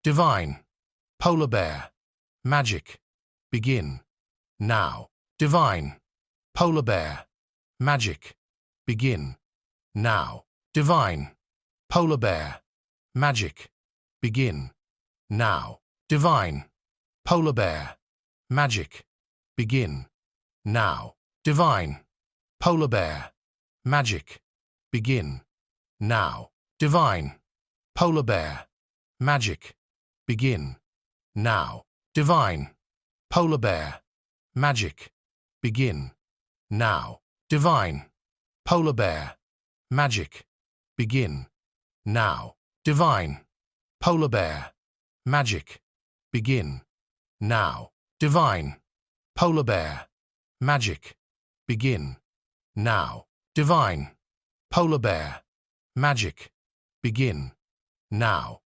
divine, polar bear, magic, begin, now, divine, polar bear, magic, begin, now, divine, polar bear, magic, begin, now, divine, polar bear, magic, begin, now, divine, polar bear, magic, begin, now, divine, polar bear, magic, begin, now, divine, polar bear, magic, begin, now, divine, polar bear, magic, begin, now, divine, polar bear, magic, begin, now, divine, polar bear, magic, begin, now, divine, polar bear, magic, begin, now,